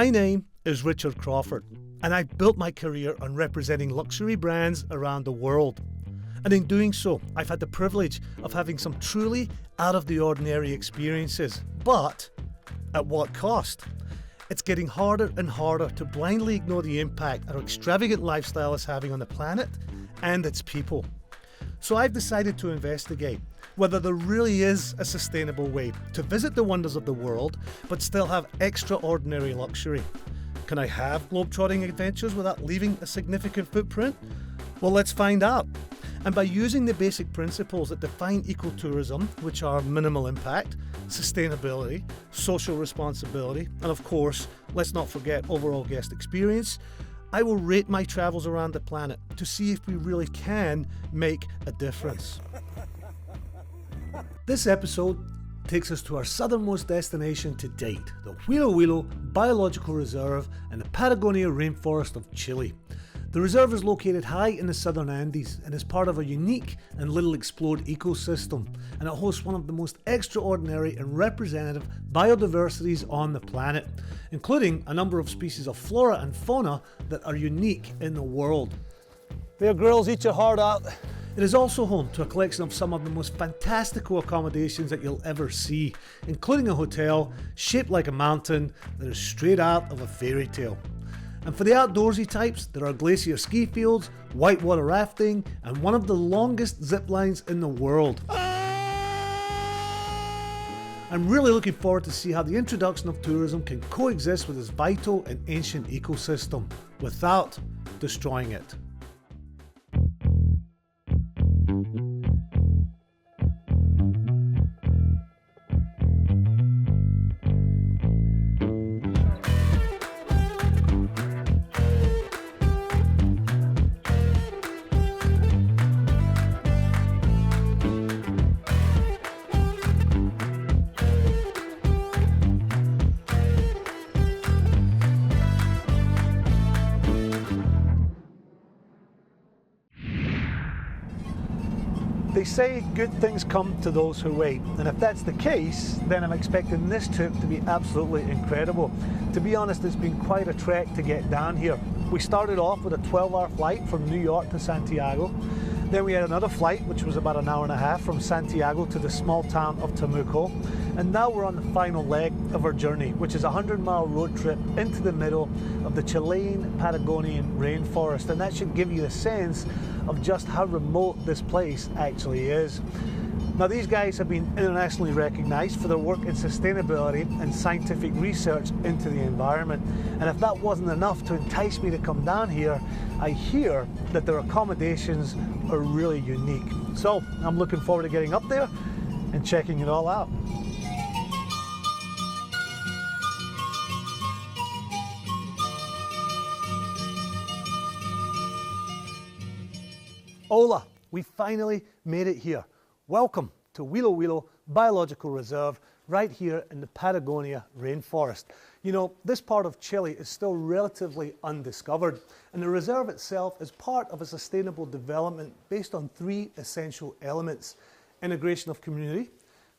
My name is Richard Crawford, and I built my career on representing luxury brands around the world. And in doing so, I've had the privilege of having some truly out-of-the-ordinary experiences. But at what cost? It's getting harder and harder to blindly ignore the impact our extravagant lifestyle is having on the planet and its people. So I've decided to investigate whether there really is a sustainable way to visit the wonders of the world but still have extraordinary luxury. Can I have globe-trotting adventures without leaving a significant footprint? Well, let's find out. And by using the basic principles that define ecotourism, which are minimal impact, sustainability, social responsibility, and of course, let's not forget overall guest experience, I will rate my travels around the planet to see if we really can make a difference. This episode takes us to our southernmost destination to date, the Willow Willow Biological Reserve in the Patagonia rainforest of Chile. The reserve is located high in the southern Andes and is part of a unique and little explored ecosystem, and it hosts one of the most extraordinary and representative biodiversities on the planet, including a number of species of flora and fauna that are unique in the world. There, girls, eat your heart out. It is also home to a collection of some of the most fantastical accommodations that you'll ever see, including a hotel shaped like a mountain that is straight out of a fairy tale. And for the outdoorsy types, there are glacier ski fields, whitewater rafting, and one of the longest zip lines in the world. I'm really looking forward to see how the introduction of tourism can coexist with this vital and ancient ecosystem without destroying it. They say good things come to those who wait, and if that's the case, then I'm expecting this trip to be absolutely incredible. To be honest, it's been quite a trek to get down here. We started off with a 12-hour flight from New York to Santiago. Then we had another flight, which was about an hour and a half from Santiago to the small town of Temuco. And now we're on the final leg of our journey, which is a 100-mile road trip into the middle of the Chilean Patagonian rainforest. And that should give you a sense of just how remote this place actually is. Now, these guys have been internationally recognized for their work in sustainability and scientific research into the environment. And if that wasn't enough to entice me to come down here, I hear that their accommodations are really unique. So I'm looking forward to getting up there and checking it all out. Hola, we finally made it here. Welcome to Willow Willow Biological Reserve right here in the Patagonia rainforest. You know, this part of Chile is still relatively undiscovered, and the reserve itself is part of a sustainable development based on three essential elements: integration of community,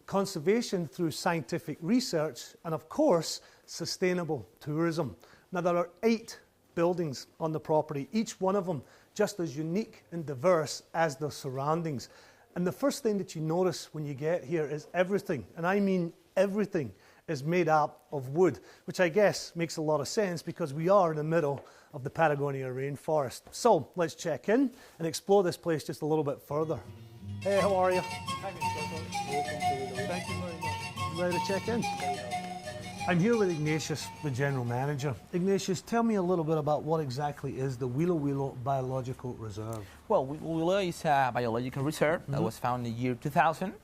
conservation through scientific research, and of course, sustainable tourism. Now, there are 8 buildings on the property, each one of them just as unique and diverse as the surroundings. And the first thing that you notice when you get here is everything, and I mean everything, is made up of wood, which I guess makes a lot of sense because we are in the middle of the Patagonia rainforest. So let's check in and explore this place just a little bit further. Hey, how are you? Hi, Mr. Crawford. Thank you very much. You ready to check in? I'm here with Ignatius, the general manager. Ignatius, tell me a little bit about what exactly is the Willow Willow Biological Reserve. Well, Willow Willow is a biological reserve that was founded in the year 2000.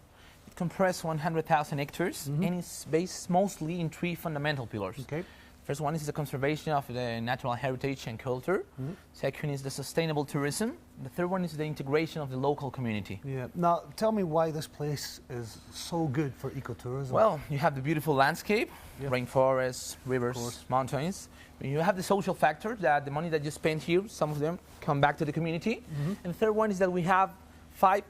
It comprises 100,000 hectares and is based mostly in 3 fundamental pillars. Okay. First one is the conservation of the natural heritage and culture. Second is the sustainable tourism. The third one is the integration of the local community. Yeah. Now, tell me why this place is so good for ecotourism. Well, you have the beautiful landscape, rainforests, rivers, mountains. You have the social factor that the money that you spend here, some of them come back to the community. And the third one is that we have 5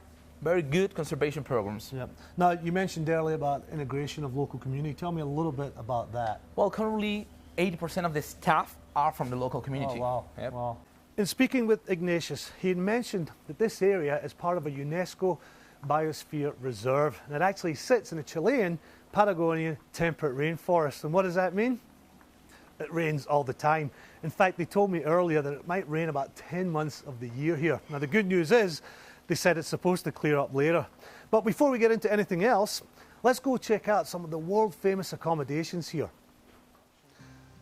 very good conservation programs. Yeah. Now, you mentioned earlier about integration of local community. Tell me a little bit about that. Well, currently 80% of the staff are from the local community. Oh, wow. Yep. Wow. In speaking with Ignatius, he had mentioned that this area is part of a UNESCO Biosphere Reserve, and it actually sits in a Chilean Patagonian temperate rainforest. And what does that mean? It rains all the time. In fact, they told me earlier that it might rain about 10 months of the year here. Now, the good news is they said it's supposed to clear up later. But before we get into anything else, let's go check out some of the world-famous accommodations here.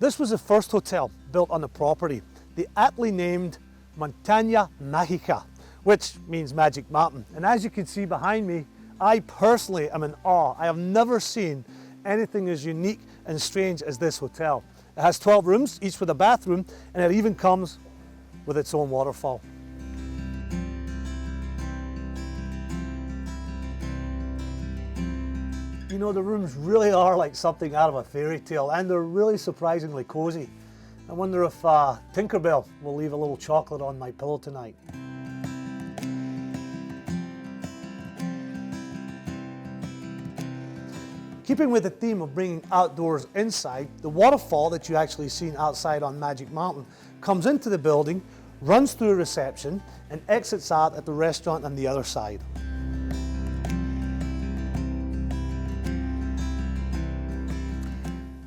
This was the first hotel built on the property, the aptly named Montaña Mágica, which means Magic Mountain. And as you can see behind me, I personally am in awe. I have never seen anything as unique and strange as this hotel. It has 12 rooms, each with a bathroom, and it even comes with its own waterfall. You know, the rooms really are like something out of a fairy tale, and they're really surprisingly cozy. I wonder if Tinkerbell will leave a little chocolate on my pillow tonight. Keeping with the theme of bringing outdoors inside, the waterfall that you actually seen outside on Magic Mountain comes into the building, runs through a reception, and exits out at the restaurant on the other side.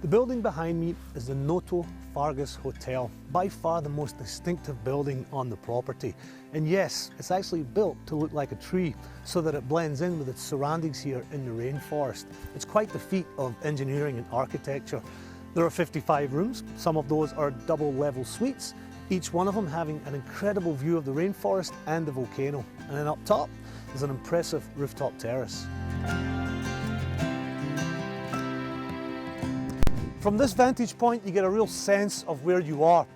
The building behind me is the Noto Fargas Hotel, by far the most distinctive building on the property. And yes, it's actually built to look like a tree so that it blends in with its surroundings here in the rainforest. It's quite the feat of engineering and architecture. There are 55 rooms, some of those are double level suites, each one of them having an incredible view of the rainforest and the volcano. And then up top is an impressive rooftop terrace. From this vantage point, you get a real sense of where you are.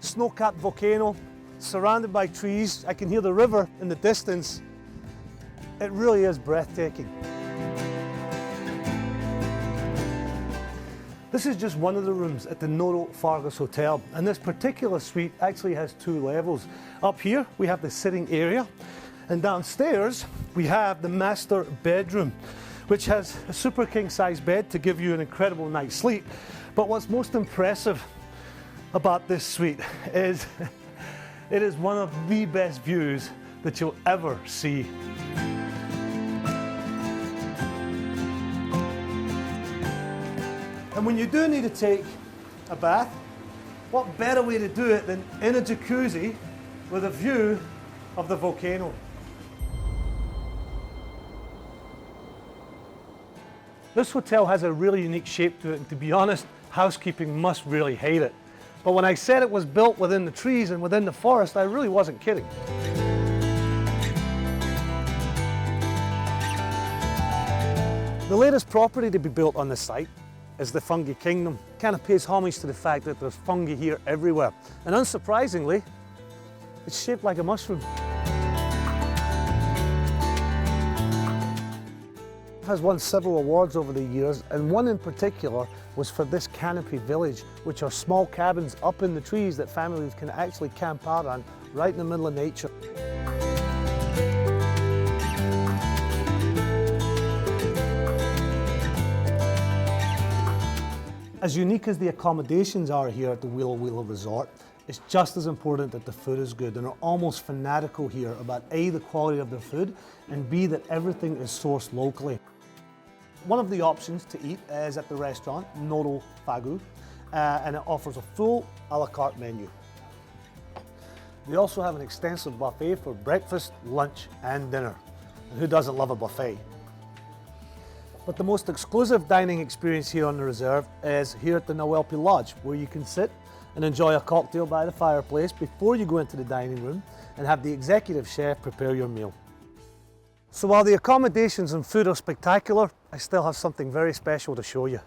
Snow-capped volcano, surrounded by trees. I can hear the river in the distance. It really is breathtaking. This is just one of the rooms at the Noto Fargas Hotel, and this particular suite actually has 2 levels. Up here, we have the sitting area, and downstairs, we have the master bedroom, which has a super king-size bed to give you an incredible night's sleep. But what's most impressive about this suite is it is one of the best views that you'll ever see. And when you do need to take a bath, what better way to do it than in a jacuzzi with a view of the volcano? This hotel has a really unique shape to it, and to be honest, housekeeping must really hate it. But when I said it was built within the trees and within the forest, I really wasn't kidding. The latest property to be built on the site is the Fungi Kingdom. It kind of pays homage to the fact that there's fungi here everywhere. And unsurprisingly, it's shaped like a mushroom. Has won several awards over the years, and one in particular was for this Canopy village, which are small cabins up in the trees that families can actually camp out on right in the middle of nature. As unique as the accommodations are here at the Willow Willow Resort, it's just as important that the food is good, and are almost fanatical here about A, the quality of their food, and B, that everything is sourced locally. One of the options to eat is at the restaurant, Noto Fargas, and it offers a full a la carte menu. They also have an extensive buffet for breakfast, lunch, and dinner. And who doesn't love a buffet? But the most exclusive dining experience here on the reserve is here at the Nawelpi Lodge, where you can sit and enjoy a cocktail by the fireplace before you go into the dining room and have the executive chef prepare your meal. So while the accommodations and food are spectacular, I still have something very special to show you.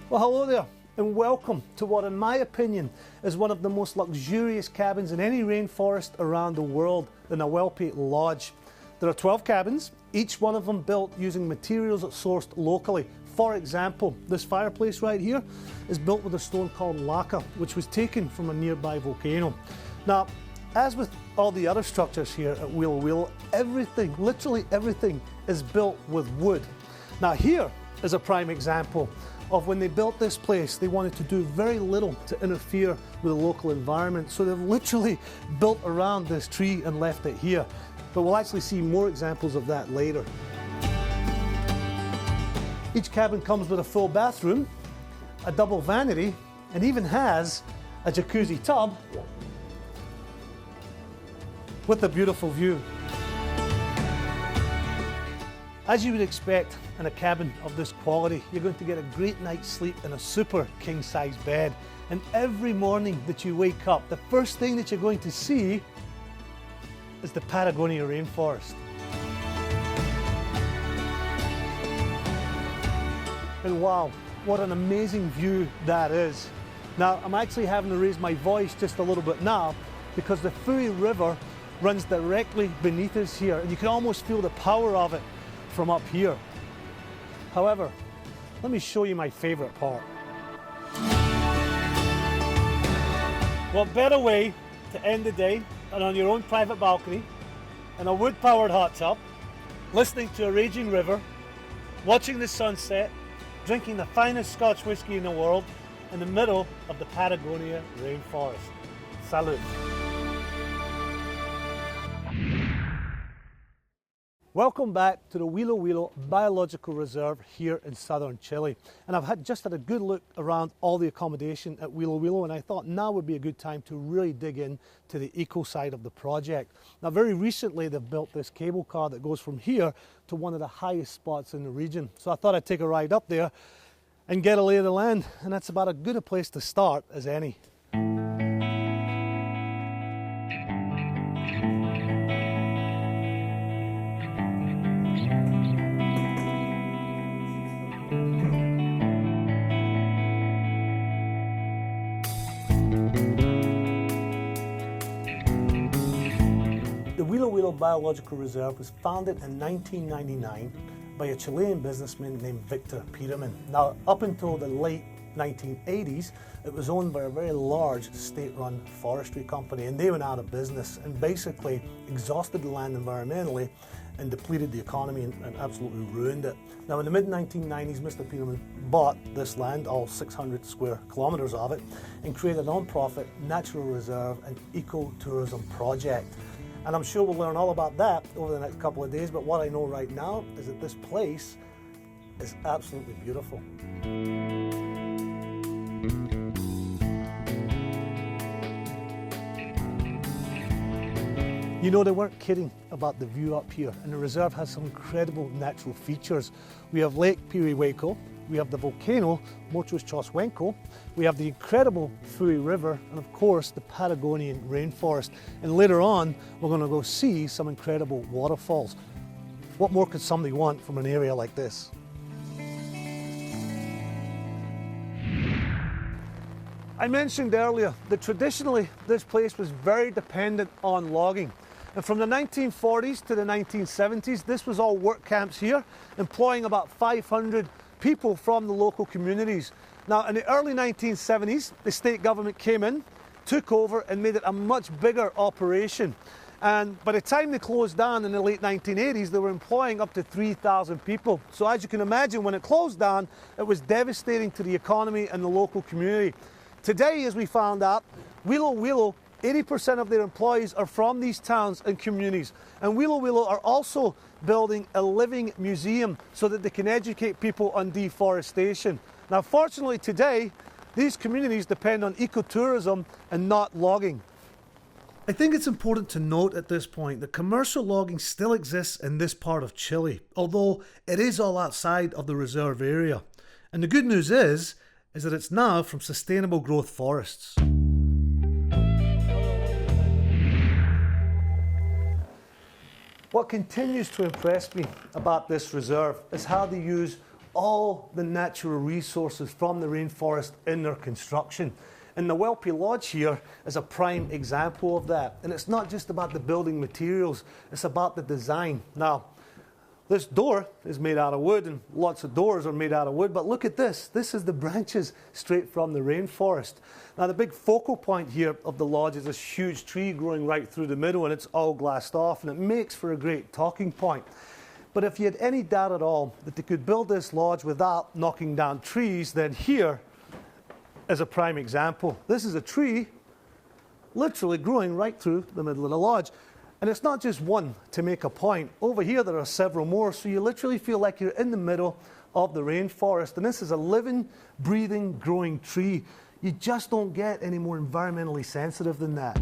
Well, hello there, and welcome to what, in my opinion, is one of the most luxurious cabins in any rainforest around the world, the Nawelpi Lodge. There are 12 cabins, each one of them built using materials sourced locally. For example, this fireplace right here is built with a stone called laca, which was taken from a nearby volcano. Now, as with all the other structures here at Willow Willow, everything, literally everything, is built with wood. Now here is a prime example of when they built this place, they wanted to do very little to interfere with the local environment. So they've literally built around this tree and left it here. But we'll actually see more examples of that later. Each cabin comes with a full bathroom, a double vanity, and even has a jacuzzi tub with a beautiful view. As you would expect in a cabin of this quality, you're going to get a great night's sleep in a super king-size bed. And every morning that you wake up, the first thing that you're going to see is the Patagonia rainforest. And wow, what an amazing view that is. Now, I'm actually having to raise my voice just a little bit now because the Fui River runs directly beneath us here, and you can almost feel the power of it from up here. However, let me show you my favorite part. What better way to end the day than on your own private balcony, in a wood-powered hot tub, listening to a raging river, watching the sunset, drinking the finest Scotch whisky in the world in the middle of the Patagonia rainforest. Salute. Welcome back to the Willow Willow Biological Reserve here in southern Chile. And I've just had a good look around all the accommodation at Willow Willow, and I thought now would be a good time to really dig in to the eco side of the project. Now, very recently they've built this cable car that goes from here to one of the highest spots in the region. So I thought I'd take a ride up there and get a lay of the land, and that's about as good a place to start as any. The Willow Willow Biological Reserve was founded in 1999 by a Chilean businessman named Victor Peterman. Now, up until the late 1980s, it was owned by a very large state-run forestry company, and they went out of business and basically exhausted the land environmentally and depleted the economy and absolutely ruined it. Now, in the mid-1990s, Mr. Peterman bought this land, all 600 square kilometers of it, and created a non-profit natural reserve and eco-tourism project. And I'm sure we'll learn all about that over the next couple of days, but what I know right now is that this place is absolutely beautiful. You know, they weren't kidding about the view up here, and the reserve has some incredible natural features. We have Lake Pirihueco, we have the volcano Mochos Choshuenco, we have the incredible Fui River, and of course the Patagonian rainforest. And later on, we're going to go see some incredible waterfalls. What more could somebody want from an area like this? I mentioned earlier that traditionally this place was very dependent on logging. And from the 1940s to the 1970s, this was all work camps here, employing about 500 people from the local communities. Now, in the early 1970s, the state government came in, took over and made it a much bigger operation. And by the time they closed down in the late 1980s, they were employing up to 3,000 people. So as you can imagine, when it closed down, it was devastating to the economy and the local community. Today, as we found out, Willow Willow, 80% of their employees are from these towns and communities. And Willow Willow are also building a living museum so that they can educate people on deforestation. Now, fortunately today, these communities depend on ecotourism and not logging. I think it's important to note at this point that commercial logging still exists in this part of Chile, although it is all outside of the reserve area. And the good news is that it's now from sustainable growth forests. What continues to impress me about this reserve is how they use all the natural resources from the rainforest in their construction. And the Welpe Lodge here is a prime example of that. And it's not just about the building materials, it's about the design. Now, this door is made out of wood, and lots of doors are made out of wood, but look at this. This is the branches straight from the rainforest. Now, the big focal point here of the lodge is this huge tree growing right through the middle, and it's all glassed off, and it makes for a great talking point. But if you had any doubt at all that they could build this lodge without knocking down trees, then here is a prime example. This is a tree literally growing right through the middle of the lodge. And it's not just one to make a point. Over here there are several more, so you literally feel like you're in the middle of the rainforest. And this is a living, breathing, growing tree. You just don't get any more environmentally sensitive than that.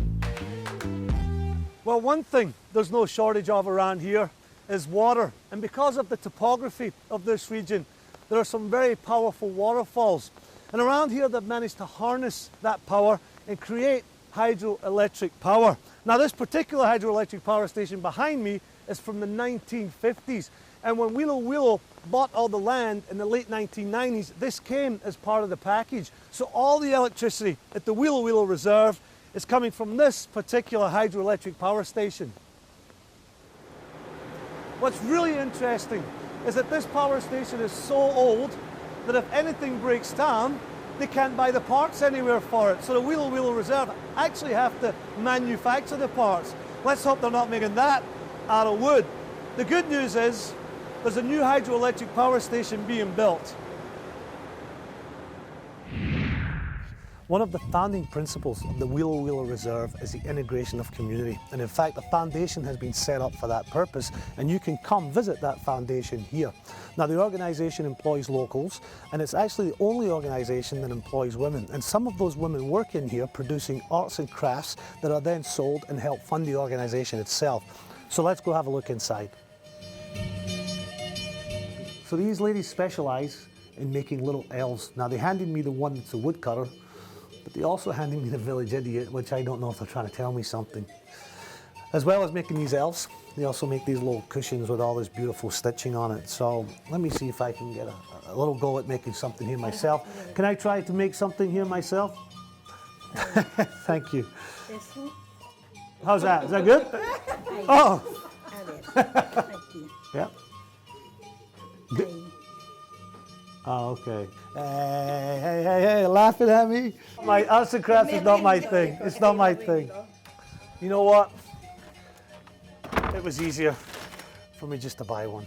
Well, one thing there's no shortage of around here is water. And because of the topography of this region, there are some very powerful waterfalls. And around here they've managed to harness that power and create hydroelectric power. Now this particular hydroelectric power station behind me is from the 1950s. And when Willow Willow bought all the land in the late 1990s, this came as part of the package. So all the electricity at the Willow Willow Reserve is coming from this particular hydroelectric power station. What's really interesting is that this power station is so old that if anything breaks down, they can't buy the parts anywhere for it. So the Willow Willow Reserve actually have to manufacture the parts. Let's hope they're not making that out of wood. The good news is there's a new hydroelectric power station being built. One of the founding principles of the Willow Willow Reserve is the integration of community. And in fact, a foundation has been set up for that purpose, and you can come visit that foundation here. Now, the organization employs locals, and it's actually the only organization that employs women. And some of those women work in here producing arts and crafts that are then sold and help fund the organization itself. So let's go have a look inside. So these ladies specialize in making little elves. Now, they handed me the one that's a woodcutter, but they also handed me the village idiot, which I don't know if they're trying to tell me something. As well as making these elves, they also make these little cushions with all this beautiful stitching on it. So let me see if I can get a little go at making something here myself. Can I try to make something here myself? Thank you. How's that? Is that good? Oh! Yeah. Oh, okay. Hey, laughing at me? My arts and crafts is not my thing. It's not my thing. You know what? It was easier for me just to buy one.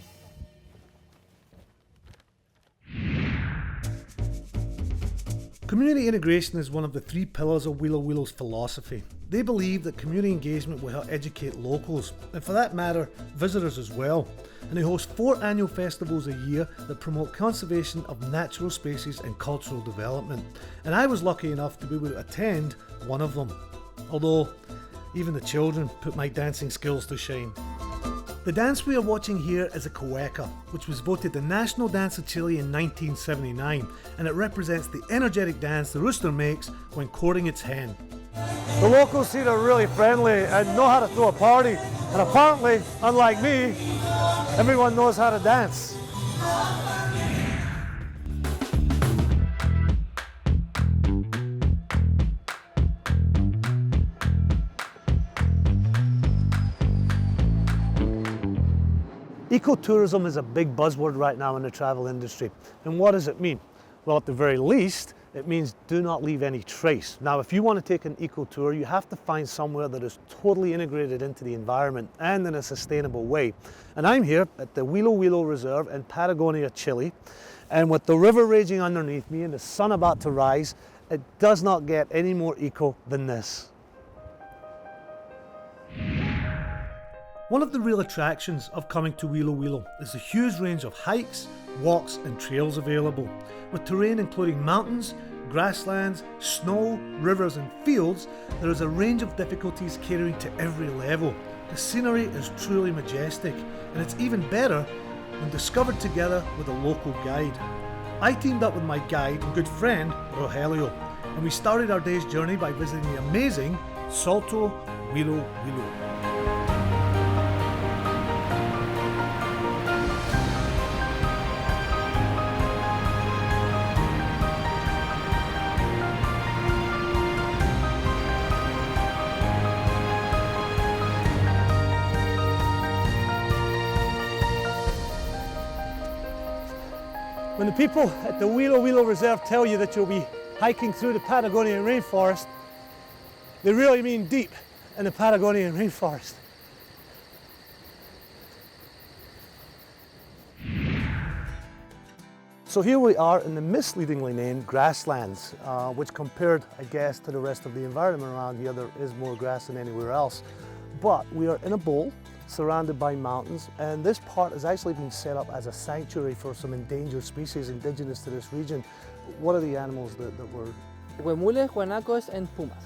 Community integration is one of the 3 pillars of Willow Willow's philosophy. They believe that community engagement will help educate locals, and for that matter, visitors as well. And they host 4 annual festivals a year that promote conservation of natural spaces and cultural development. And I was lucky enough to be able to attend one of them. Although, even the children put my dancing skills to shame. The dance we are watching here is a cueca, which was voted the national dance of Chile in 1979, and it represents the energetic dance the rooster makes when courting its hen. The locals here are really friendly and know how to throw a party, and apparently, unlike me, everyone knows how to dance. Ecotourism is a big buzzword right now in the travel industry. And what does it mean? Well, at the very least, it means do not leave any trace. Now, if you want to take an eco-tour, you have to find somewhere that is totally integrated into the environment and in a sustainable way. And I'm here at the Willow Willow Reserve in Patagonia, Chile. And with the river raging underneath me and the sun about to rise, it does not get any more eco than this. One of the real attractions of coming to Willow Willow is the huge range of hikes, walks and trails available. With terrain including mountains, grasslands, snow, rivers and fields, there is a range of difficulties catering to every level. The scenery is truly majestic, and it's even better when discovered together with a local guide. I teamed up with my guide and good friend, Rogelio, and we started our day's journey by visiting the amazing Salto Willow Willow. When the people at the Willow Willow Reserve tell you that you'll be hiking through the Patagonian rainforest, they really mean deep in the Patagonian rainforest. So here we are in the misleadingly named grasslands, which compared, I guess, to the rest of the environment around here, there is more grass than anywhere else. But we are in a bowl surrounded by mountains, and this part has actually been set up as a sanctuary for some endangered species indigenous to this region. What are the animals that were? Huemules, guanacos, and pumas.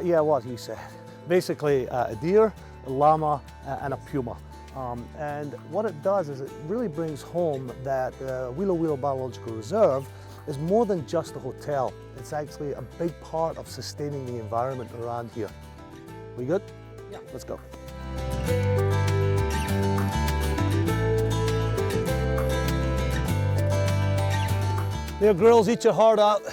Yeah, what you said. Basically a deer, a llama, and a puma. And what it does is it really brings home that Willow Willow Biological Reserve is more than just a hotel. It's actually a big part of sustaining the environment around here. We good? Yeah. Let's go. There, girls, eat your heart out.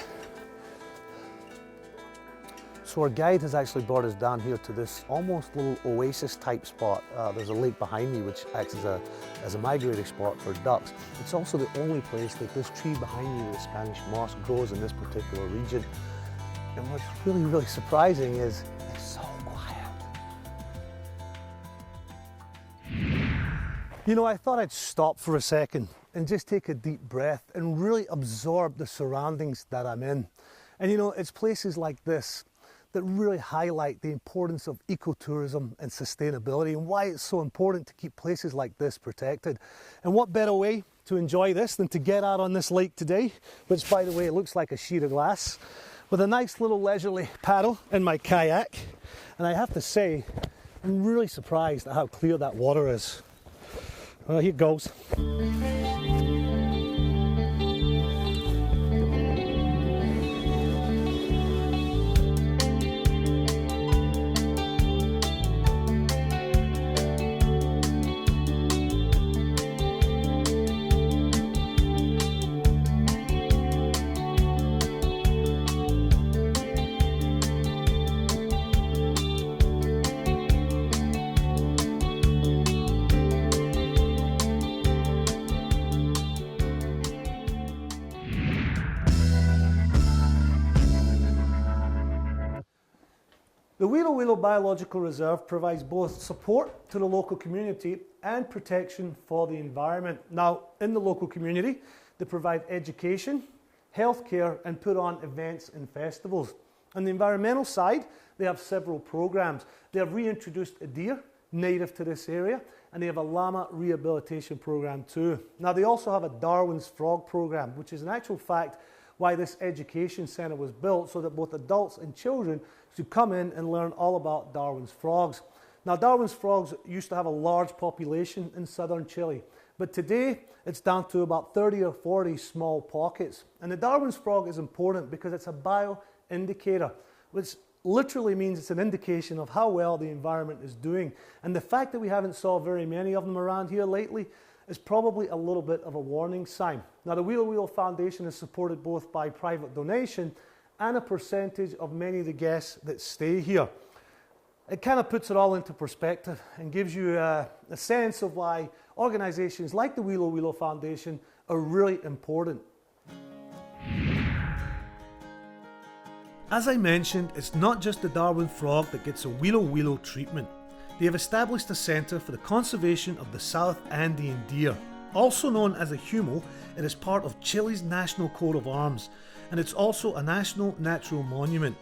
So our guide has actually brought us down here to this almost little oasis type spot. There's a lake behind me which acts as a migrating spot for ducks. It's also the only place that this tree behind me, the Spanish moss, grows in this particular region. And what's really, really surprising is it's so quiet. You know, I thought I'd stop for a second and just take a deep breath and really absorb the surroundings that I'm in. And you know, it's places like this that really highlight the importance of ecotourism and sustainability and why it's so important to keep places like this protected. And what better way to enjoy this than to get out on this lake today, which by the way, it looks like a sheet of glass, with a nice little leisurely paddle in my kayak. And I have to say, I'm really surprised at how clear that water is. Well, here goes. The Willow Willow Biological Reserve provides both support to the local community and protection for the environment. Now, in the local community, they provide education, healthcare, and put on events and festivals. On the environmental side, they have several programs. They have reintroduced a deer native to this area, and they have a llama rehabilitation program too. Now, they also have a Darwin's Frog program, which is in actual fact why this education centre was built, so that both adults and children should come in and learn all about Darwin's frogs. Now, Darwin's frogs used to have a large population in southern Chile, but today it's down to about 30 or 40 small pockets. And the Darwin's frog is important because it's a bioindicator, which literally means it's an indication of how well the environment is doing. And the fact that we haven't saw very many of them around here lately is probably a little bit of a warning sign. Now, the Willow Willow Foundation is supported both by private donation and a percentage of many of the guests that stay here. It kind of puts it all into perspective and gives you a sense of why organizations like the Willow Willow Foundation are really important. As I mentioned, it's not just the Darwin frog that gets a Willow Willow treatment. They have established a centre for the conservation of the South Andean deer. Also known as a huemul, it is part of Chile's national coat of arms, and it's also a national natural monument.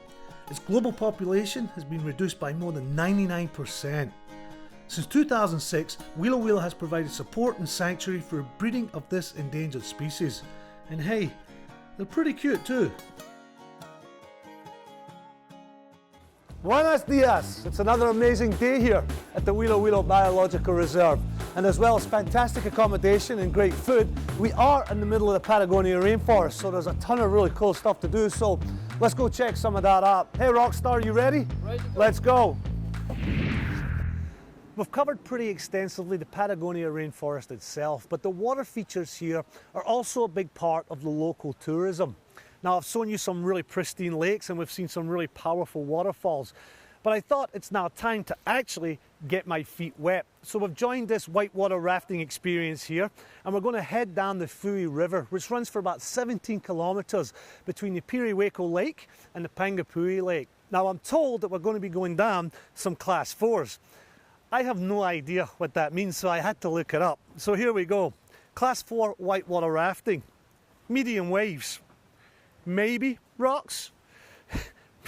Its global population has been reduced by more than 99%. Since 2006, Willow Willow has provided support and sanctuary for breeding of this endangered species. And hey, they're pretty cute too. Buenos dias! It's another amazing day here at the Willow Willow Biological Reserve. And as well as fantastic accommodation and great food, we are in the middle of the Patagonia rainforest, so there's a ton of really cool stuff to do. So let's go check some of that out. Hey Rockstar, you ready? Ready. Let's go! We've covered pretty extensively the Patagonia rainforest itself, but the water features here are also a big part of the local tourism. Now, I've shown you some really pristine lakes and we've seen some really powerful waterfalls, but I thought it's now time to actually get my feet wet. So we've joined this whitewater rafting experience here, and we're going to head down the Fui River, which runs for about 17 kilometers between the Pirihueco Lake and the Pangapui Lake. Now, I'm told that we're going to be going down some class 4s. I have no idea what that means, so I had to look it up. So here we go. Class 4 whitewater rafting. medium waves, maybe rocks,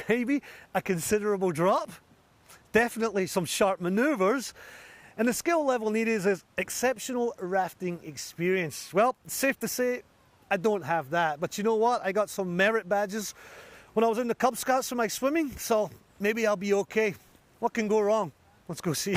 maybe a considerable drop, definitely some sharp maneuvers, and the skill level needed is exceptional rafting experience. Well, safe to say I don't have that, but you know what? I got some merit badges when I was in the Cub Scouts for my swimming, so maybe I'll be okay. What can go wrong? Let's go see.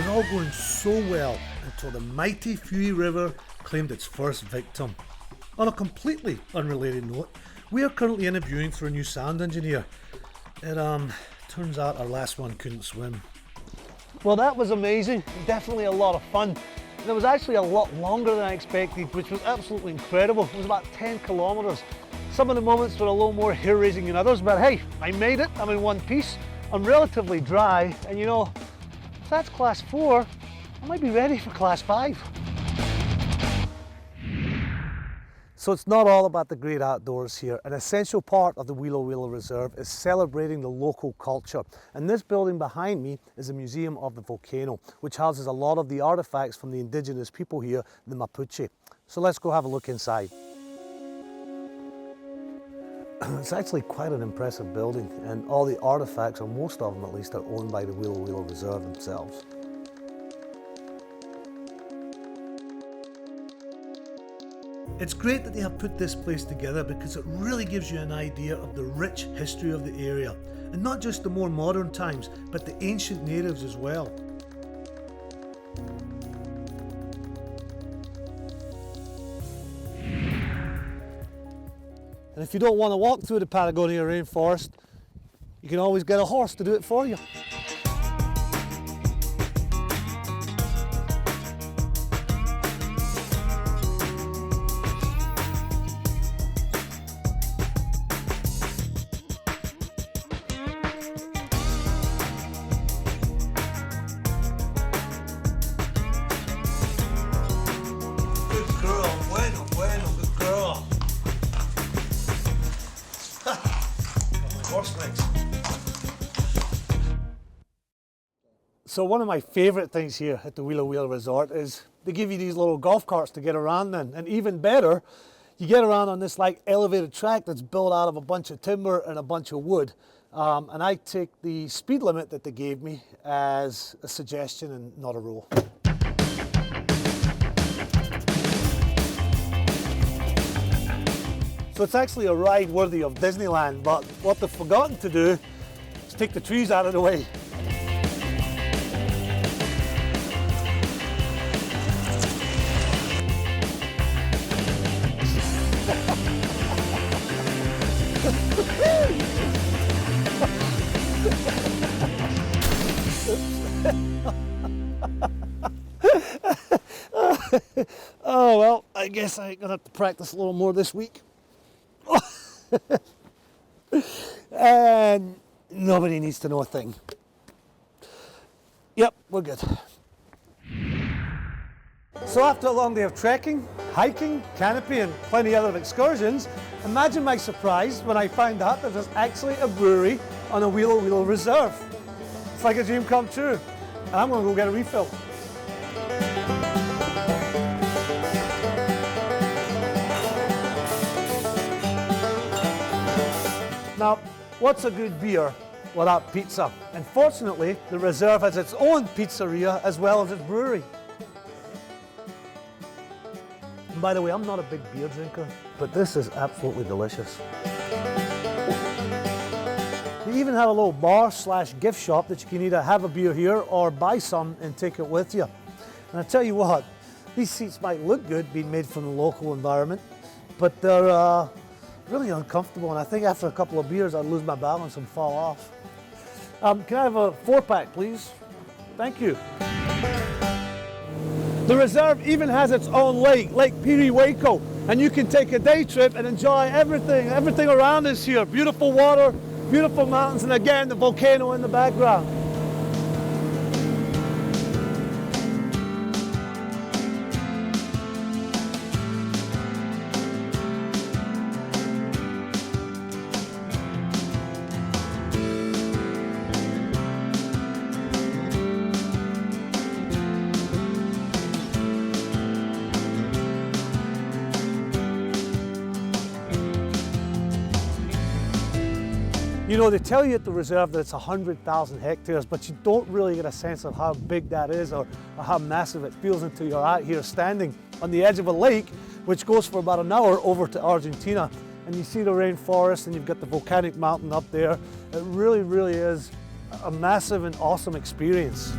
All going so well until the mighty Fui River claimed its first victim. On a completely unrelated note, we are currently interviewing for a new sound engineer. It turns out our last one couldn't swim. Well, that was amazing. Definitely a lot of fun. And it was actually a lot longer than I expected, which was absolutely incredible. It was about 10 kilometers. Some of the moments were a little more hair-raising than others, but hey, I made it. I'm in one piece. I'm relatively dry, and you know, if that's class 4, I might be ready for class 5. So it's not all about the great outdoors here. An essential part of the Willow Willow Reserve is celebrating the local culture. And this building behind me is a museum of the volcano, which houses a lot of the artifacts from the indigenous people here, the Mapuche. So let's go have a look inside. It's actually quite an impressive building, and all the artifacts, or most of them at least, are owned by the Willow Willow Reserve themselves. It's great that they have put this place together because it really gives you an idea of the rich history of the area, and not just the more modern times, but the ancient natives as well. And if you don't want to walk through the Patagonia rainforest, you can always get a horse to do it for you. Good girl, bueno, good girl. Horse legs. So one of my favourite things here at the Willow Willow Resort is they give you these little golf carts to get around in, and even better, you get around on this like elevated track that's built out of a bunch of timber and a bunch of wood. And I take the speed limit that they gave me as a suggestion and not a rule. So it's actually a ride worthy of Disneyland, but what they've forgotten to do is take the trees out of the way. Oh well, I guess I'm gonna have to practice a little more this week. And nobody needs to know a thing. Yep, we're good. So after a long day of trekking, hiking, canopy and plenty other excursions, imagine my surprise when I found out that there's actually a brewery on a Willow Willow Reserve. It's like a dream come true. And I'm going to go get a refill. Now, what's a good beer without pizza? And fortunately, the reserve has its own pizzeria as well as its brewery. And by the way, I'm not a big beer drinker, but this is absolutely delicious. You even have a little bar slash gift shop that you can either have a beer here or buy some and take it with you. And I tell you what, these seats might look good being made from the local environment, but they're really uncomfortable, and I think after a couple of beers I'd lose my balance and fall off. Can I have a 4-pack, please? Thank you. The reserve even has its own lake, Lake Pirihueco, and you can take a day trip and enjoy everything around us here. Beautiful water, beautiful mountains, and again, the volcano in the background. You know, they tell you at the reserve that it's 100,000 hectares, but you don't really get a sense of how big that is or how massive it feels until you're out here standing on the edge of a lake, which goes for about an hour over to Argentina. And you see the rainforest and you've got the volcanic mountain up there. It really, really is a massive and awesome experience.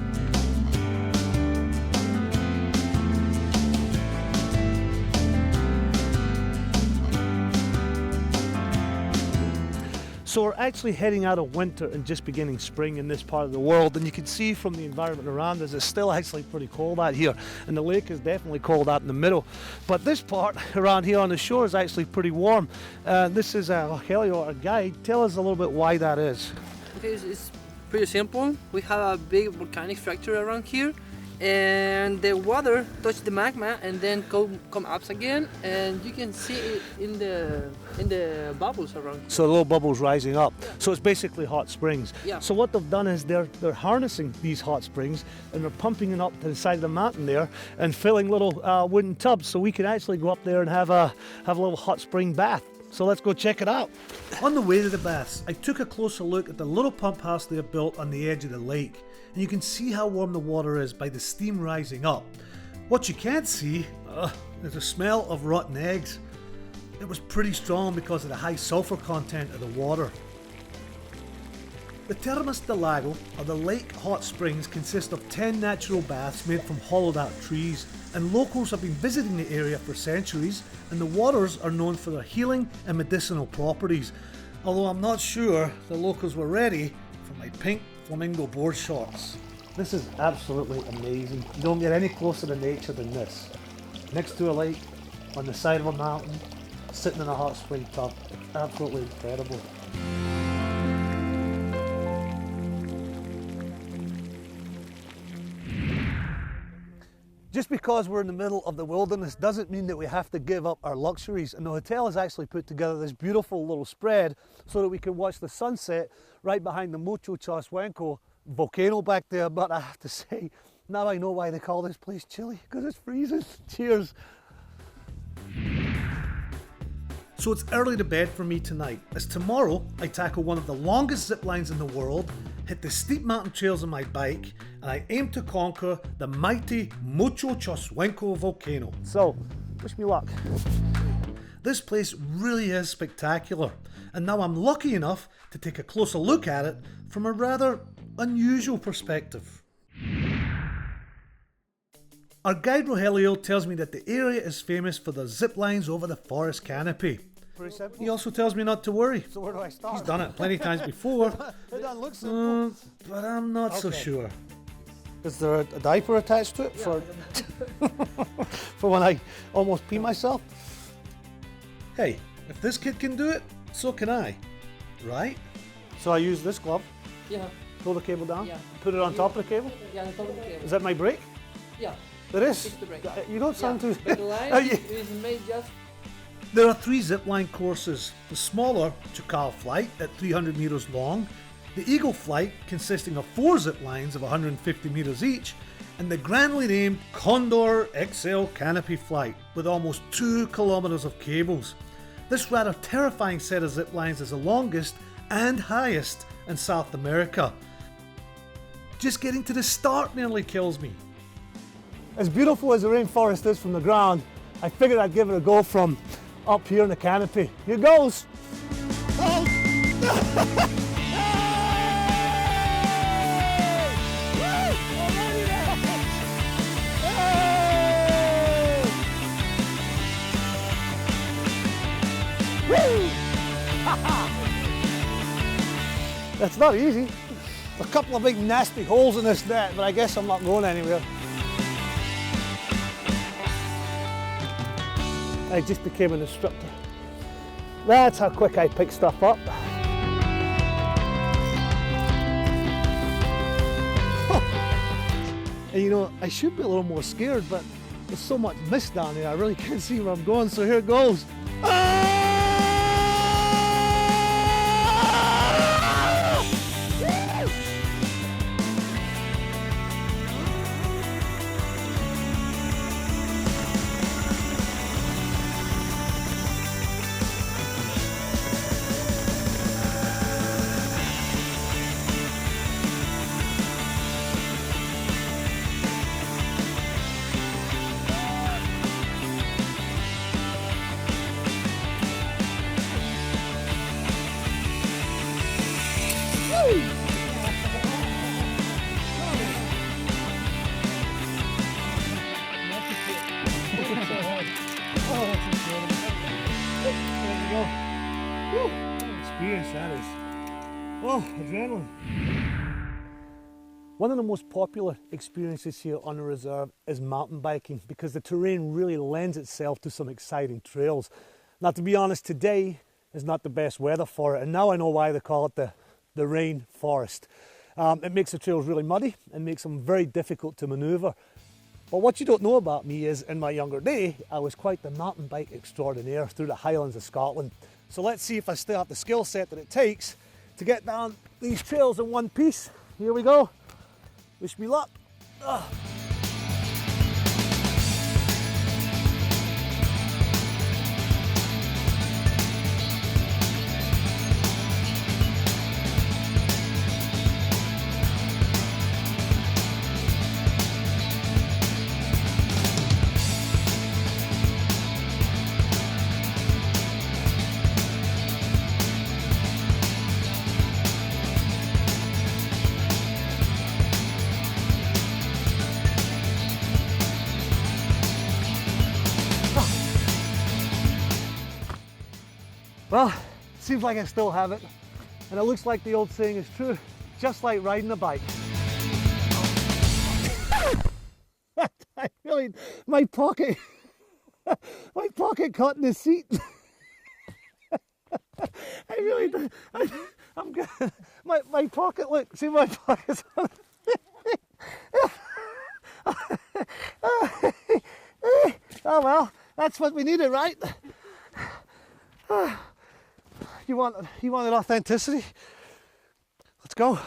So we're actually heading out of winter and just beginning spring in this part of the world, and you can see from the environment around us it's still actually pretty cold out here, and the lake is definitely cold out in the middle. But this part around here on the shore is actually pretty warm. This is Rogelio, our guide. Tell us a little bit why that is. Okay, it's pretty simple. We have a big volcanic structure around here, and the water touches the magma and then come up again, and you can see it in the bubbles around here. So the little bubbles rising up. Yeah. So it's basically hot springs. Yeah. So what they've done is they're harnessing these hot springs and they're pumping it up to the side of the mountain there and filling little wooden tubs, so we can actually go up there and have a little hot spring bath. So let's go check it out. On the way to the baths, I took a closer look at the little pump house they have built on the edge of the lake. And you can see how warm the water is by the steam rising up. What you can't see is the smell of rotten eggs. It was pretty strong because of the high sulfur content of the water. The Termas del Lago, or the lake hot springs, consist of 10 natural baths made from hollowed out trees, and locals have been visiting the area for centuries, and the waters are known for their healing and medicinal properties. Although I'm not sure the locals were ready for my pink flamingo board shorts. This is absolutely amazing. You don't get any closer to nature than this. Next to a lake, on the side of a mountain, sitting in a hot spring tub. It's absolutely incredible. Just because we're in the middle of the wilderness doesn't mean that we have to give up our luxuries, and the hotel has actually put together this beautiful little spread so that we can watch the sunset right behind the Mucho Chashuenco volcano back there. But I have to say, now I know why they call this place Chile, because it's freezing. Cheers. So it's early to bed for me tonight, as tomorrow I tackle one of the longest zip lines in the world, hit the steep mountain trails on my bike, and I aim to conquer the mighty Mucho Chashuenco volcano. So, wish me luck. This place really is spectacular, and now I'm lucky enough to take a closer look at it from a rather unusual perspective. Our guide Rogelio tells me that the area is famous for the zip lines over the forest canopy. Pretty simple. He also tells me not to worry. So where do I start? He's done it plenty of times before. It doesn't look simple. But I'm not so sure. Is there a diaper attached to it for when I almost pee myself? Hey, if this kid can do it, so can I. Right? So I use this glove. Yeah. Pull the cable down. Yeah. Put it on top of the cable. Yeah, on top of the cable. Is that my brake? Yeah. It is. It's the brake. You don't sound too. But the line is made just. There are 3 zipline courses. The smaller Chacal flight at 300 meters long, the Eagle flight consisting of 4 zip lines of 150 meters each, and the grandly named Condor XL Canopy flight with almost 2 kilometers of cables. This rather terrifying set of zip lines is the longest and highest in South America. Just getting to the start nearly kills me. As beautiful as the rainforest is from the ground, I figured I'd give it a go from up here in the canopy. Here goes! Oh. It's not easy. There's a couple of big nasty holes in this net, but I guess I'm not going anywhere. I just became an instructor. That's how quick I pick stuff up. And you know, I should be a little more scared, but there's so much mist down there, I really can't see where I'm going, so here it goes. Experience that is. Oh, adrenaline. One of the most popular experiences here on the reserve is mountain biking because the terrain really lends itself to some exciting trails. Now, to be honest, today is not the best weather for it, and now I know why they call it the rainforest. It makes the trails really muddy and makes them very difficult to maneuver. But what you don't know about me is, in my younger day, I was quite the mountain bike extraordinaire through the Highlands of Scotland. So let's see if I still have the skill set that it takes to get down these trails in one piece. Here we go. Wish me luck. Ugh. Well, seems like I still have it, and it looks like the old saying is true, just like riding a bike. I really, my pocket caught in the seat. I really, I'm good. My pocket, look, see my pocket's on Oh well, that's what we needed, right? You wanted authenticity? Let's go.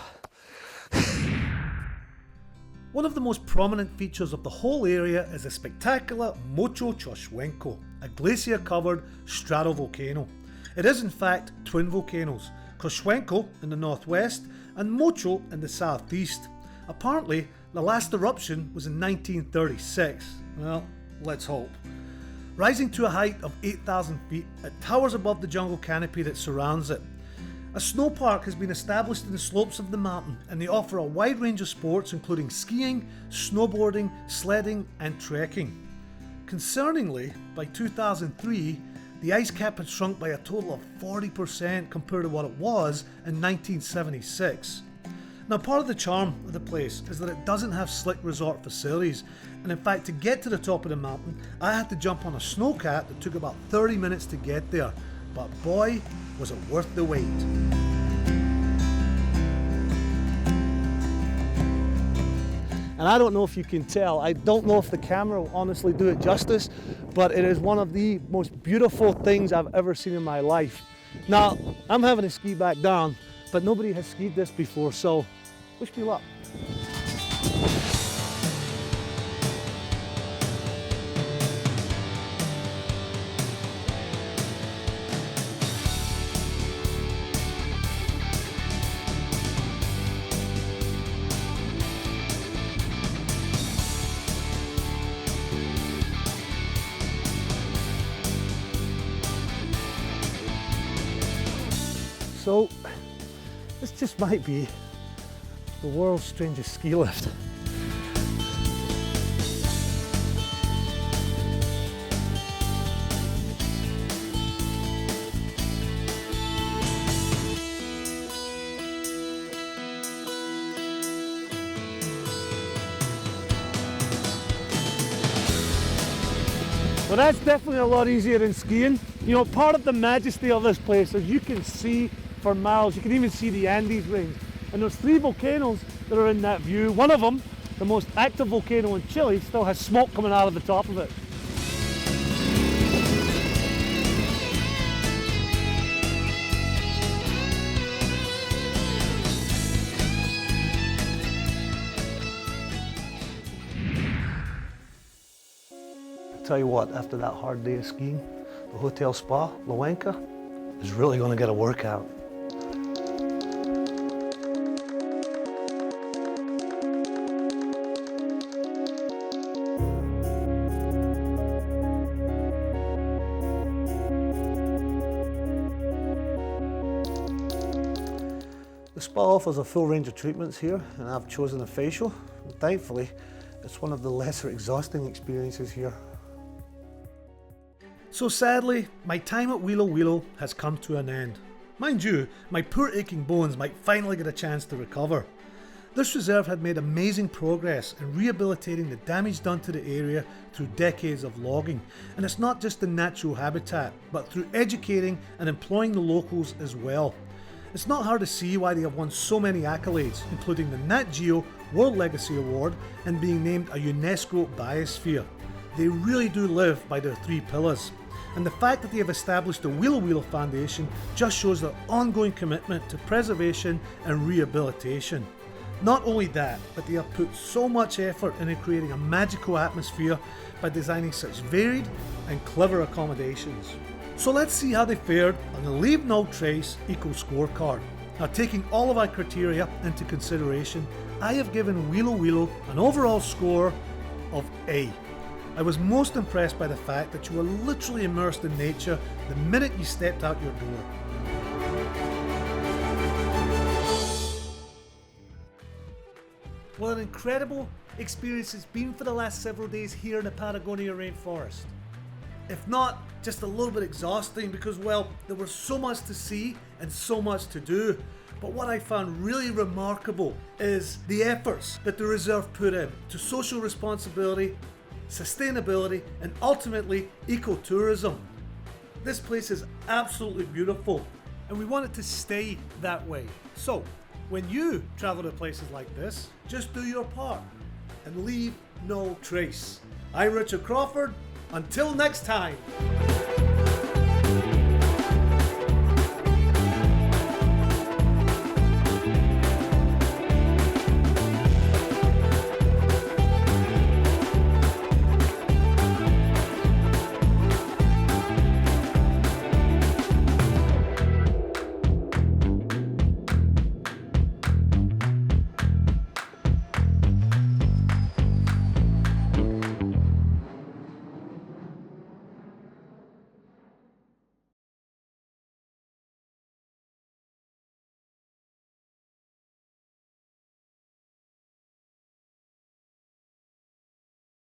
One of the most prominent features of the whole area is the spectacular Mocho Choshwenko, a glacier-covered stratovolcano. It is in fact twin volcanoes, Choshwenko in the northwest and Mocho in the southeast. Apparently, the last eruption was in 1936. Well, let's hope. Rising to a height of 8,000 feet, it towers above the jungle canopy that surrounds it. A snow park has been established in the slopes of the mountain, and they offer a wide range of sports including skiing, snowboarding, sledding and trekking. Concerningly, by 2003, the ice cap had shrunk by a total of 40% compared to what it was in 1976. Now, part of the charm of the place is that it doesn't have slick resort facilities, and in fact, to get to the top of the mountain, I had to jump on a snowcat that took about 30 minutes to get there, but boy, was it worth the wait. And I don't know if you can tell, I don't know if the camera will honestly do it justice, but it is one of the most beautiful things I've ever seen in my life. Now, I'm having to ski back down, but nobody has skied this before, so wish me luck. So, this just might be the world's strangest ski lift. Well, that's definitely a lot easier than skiing. You know, part of the majesty of this place is you can see for miles. You can even see the Andes range. And there's 3 volcanoes that are in that view. One of them, the most active volcano in Chile, still has smoke coming out of the top of it. Tell you what, after that hard day of skiing, the hotel spa, Loenka, is really going to get a workout. The spa offers a full range of treatments here, and I've chosen a facial. And thankfully, it's one of the lesser exhausting experiences here. So sadly, my time at Willow Willow has come to an end. Mind you, my poor aching bones might finally get a chance to recover. This reserve had made amazing progress in rehabilitating the damage done to the area through decades of logging. And it's not just the natural habitat, but through educating and employing the locals as well. It's not hard to see why they have won so many accolades, including the Nat Geo World Legacy Award and being named a UNESCO Biosphere. They really do live by their 3 pillars. And the fact that they have established the Willow Willow Foundation just shows their ongoing commitment to preservation and rehabilitation. Not only that, but they have put so much effort into creating a magical atmosphere by designing such varied and clever accommodations. So let's see how they fared on the Leave No Trace Eco Scorecard. Now, taking all of our criteria into consideration, I have given Willow Willow an overall score of A. I was most impressed by the fact that you were literally immersed in nature the minute you stepped out your door. Well, an incredible experience it's been for the last several days here in the Patagonia rainforest. If not, just a little bit exhausting because, well, there was so much to see and so much to do. But what I found really remarkable is the efforts that the reserve put in to social responsibility, sustainability, and ultimately ecotourism. This place is absolutely beautiful and we want it to stay that way. So when you travel to places like this, just do your part and leave no trace. I'm Richard Crawford. Until next time.